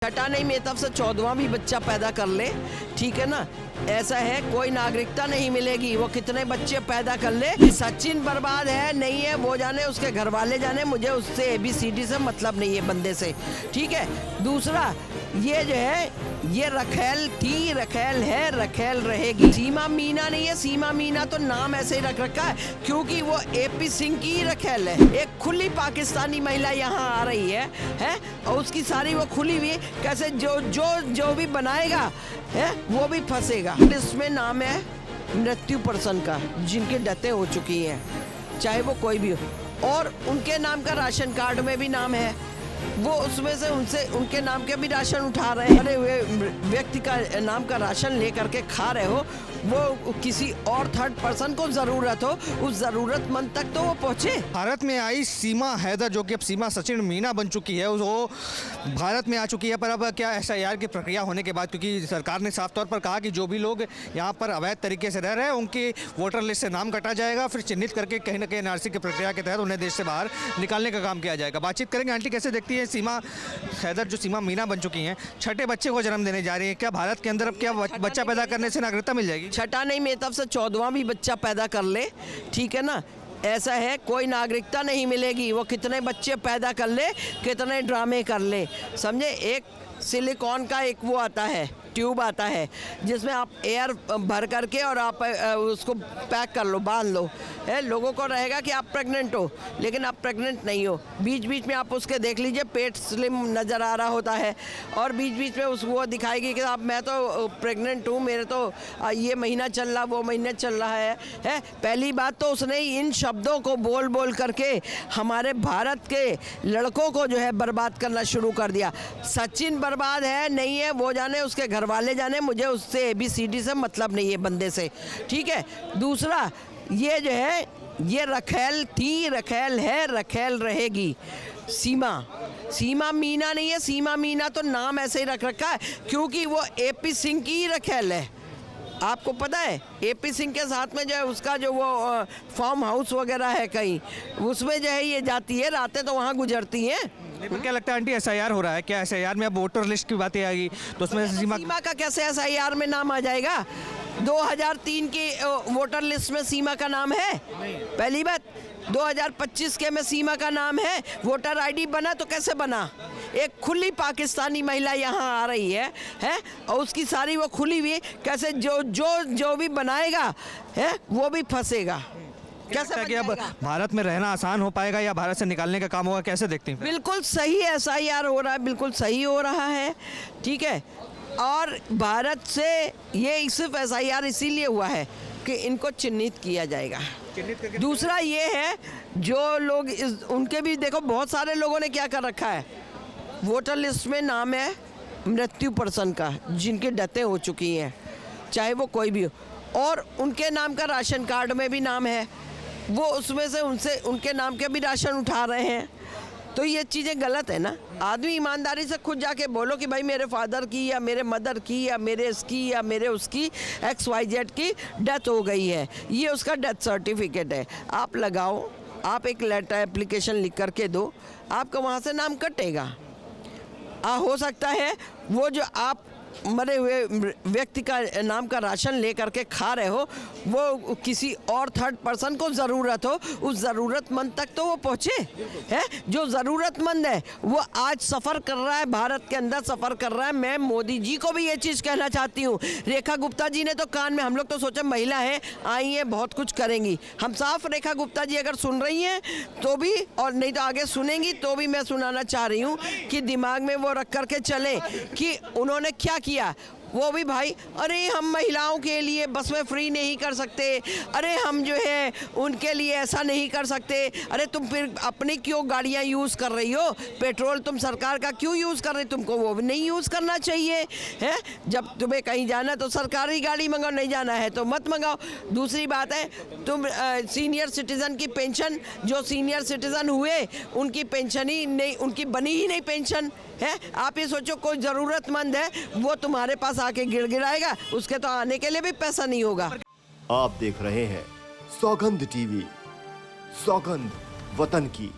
छठा नहीं, मेरी तरफ से 14वां भी बच्चा पैदा कर ले, ठीक है ना। ऐसा है, कोई नागरिकता नहीं मिलेगी, वो कितने बच्चे पैदा कर ले। सचिन बर्बाद है नहीं है वो जाने, उसके घर वाले जाने, मुझे उससे ABCD से मतलब नहीं है बंदे से, ठीक है। दूसरा ये जो है ये रखेल थी, रखेल है, रखेल रहेगी। सीमा मीना नहीं है, सीमा मीना तो नाम ऐसे ही रख रखा है क्योंकि वो AP सिंह की ही रखेल है। एक खुली पाकिस्तानी महिला यहाँ आ रही है और उसकी सारी वो खुली हुई, कैसे जो भी बनाएगा है वो भी फंसेगा। इसमें नाम है मृत्यु पर्सन का, जिनकी डेथें हो चुकी हैं, चाहे वो कोई भी हो, और उनके नाम का राशन कार्ड में भी नाम है, वो उसमें से उनके नाम के भी राशन उठा रहे हैं। अरे वे व्यक्ति का नाम का राशन लेकर के खा रहे हो, वो किसी और थर्ड पर्सन को जरूरत हो, उस जरूरतमंद तक तो वो पहुंचे। भारत में आई सीमा हैदर, जो कि अब सीमा सचिन मीना बन चुकी है, वो भारत में आ चुकी है। पर अब क्या SIR की प्रक्रिया होने के बाद, क्योंकि सरकार ने साफ तौर पर कहा कि जो भी लोग यहाँ पर अवैध तरीके से रह रहे हैं उनके वोटर लिस्ट से नाम कटा जाएगा, फिर चिन्हित करके कहीं ना कहीं NRC की प्रक्रिया के तहत उन्हें देश से बाहर निकालने का काम किया जाएगा। बातचीत करेंगे। आंटी, कैसे देखती है सीमा हैदर, जो सीमा मीना बन चुकी हैं, छठे बच्चे को जन्म देने जा रही है, क्या भारत के अंदर अब क्या बच्चा पैदा करने से नागरिकता मिल जाएगी? छठा नहीं, मेरी तरफ से 14वां भी बच्चा पैदा कर ले, ठीक है ना। ऐसा है, कोई नागरिकता नहीं मिलेगी, वो कितने बच्चे पैदा कर ले, कितने ड्रामे कर ले, समझे। एक सिलिकॉन का एक वो आता है, ट्यूब आता है, जिसमें आप एयर भर करके और आप उसको पैक कर लो, बांध लो, है। लोगों को रहेगा कि आप प्रेग्नेंट हो, लेकिन आप प्रेग्नेंट नहीं हो। बीच बीच में आप उसके देख लीजिए, पेट स्लिम नज़र आ रहा होता है, और बीच बीच में वो दिखाएगी कि आप मैं तो प्रेग्नेंट हूँ, मेरे तो ये महीना चल रहा, वो महीना चल रहा है। पहली बात तो उसने इन शब्दों को बोल बोल करके हमारे भारत के लड़कों को जो है बर्बाद करना शुरू कर दिया। सचिन बर्बाद है नहीं है वो जाने, उसके घर वाले जाने, मुझे उससे ABCD से मतलब नहीं है बंदे से, ठीक है। दूसरा ये जो है ये रखेल थी, रखेल है, रखेल रहेगी। सीमा मीना नहीं है, सीमा मीना तो नाम ऐसे ही रख रखा है क्योंकि वो AP सिंह की ही रखेल है। आपको पता है AP सिंह के साथ में जो है उसका जो वो फार्म हाउस वगैरह है कहीं, उसमें जो है ये जाती है, रातें तो वहाँ गुजरती हैं। लेकिन क्या लगता है आंटी, SIR हो रहा है, क्या SIR में अब वोटर लिस्ट की बातें आएगी तो उसमें सीमा का कैसे SIR में नाम आ जाएगा? 2003 की वोटर लिस्ट में सीमा का नाम है? पहली बात, 2025 के में सीमा का नाम है। वोटर ID बना तो कैसे बना? एक खुली पाकिस्तानी महिला यहाँ आ रही है और उसकी सारी वो खुली हुई, कैसे जो भी बनाएगा है वो भी फंसेगा। कैसे कि अब भारत में रहना आसान हो पाएगा या भारत से निकालने का काम होगा, कैसे देखते हैं? बिल्कुल सही SIR हो रहा है, बिल्कुल सही हो रहा है, ठीक है। और भारत से ये सिर्फ SIR इसीलिए हुआ है कि इनको चिन्हित किया जाएगा। दूसरा ये है, जो लोग उनके भी देखो, बहुत सारे लोगों ने क्या कर रखा है, वोटर लिस्ट में नाम है मृत्यु पर्सन का, जिनकी डेथें हो चुकी हैं, चाहे वो कोई भी हो, और उनके नाम का राशन कार्ड में भी नाम है, वो उसमें से उनके नाम के भी राशन उठा रहे हैं। तो ये चीज़ें गलत है ना। आदमी ईमानदारी से खुद जाके बोलो कि भाई मेरे फादर की या मेरे मदर की या मेरे इसकी या मेरे उसकी XYZ की डेथ हो गई है, ये उसका डेथ सर्टिफिकेट है, आप लगाओ, आप एक लेटर एप्लीकेशन लिख करके दो, आपका वहाँ से नाम कटेगा। हो सकता है वो जो आप मरे हुए व्यक्ति का नाम का राशन ले करके खा रहे हो, वो किसी और थर्ड पर्सन को ज़रूरत हो, उस ज़रूरतमंद तक तो वो पहुँचे, है। जो ज़रूरतमंद है वो आज सफ़र कर रहा है, भारत के अंदर सफ़र कर रहा है। मैं मोदी जी को भी ये चीज़ कहना चाहती हूँ। रेखा गुप्ता जी ने तो कान में, हम लोग तो सोचे महिला है, आई हैं, बहुत कुछ करेंगी। हम साफ रेखा गुप्ता जी अगर सुन रही हैं तो भी, और नहीं तो आगे सुनेंगी तो भी, मैं सुनाना चाह रही हूँ कि दिमाग में वो रख करके चले कि उन्होंने क्या किया। वो भी भाई, अरे हम महिलाओं के लिए बस में फ्री नहीं कर सकते, अरे हम जो है उनके लिए ऐसा नहीं कर सकते, अरे तुम फिर अपनी क्यों गाड़ियाँ यूज़ कर रही हो, पेट्रोल तुम सरकार का क्यों यूज़ कर रही, तुमको वो भी नहीं यूज़ करना चाहिए, है। जब तुम्हें कहीं जाना तो सरकारी गाड़ी मंगाओ, नहीं जाना है तो मत मंगाओ। दूसरी बात है, तुम सीनियर सिटीज़न की पेंशन, जो सीनियर सिटीज़न हुए उनकी पेंशन ही नहीं, उनकी बनी ही नहीं पेंशन, है। आप ये सोचो कोई ज़रूरतमंद है, वो तुम्हारे पास आके गिड़गिड़ाएगा, उसके तो आने के लिए भी पैसा नहीं होगा। आप देख रहे हैं सौगंध TV, सौगंध वतन की।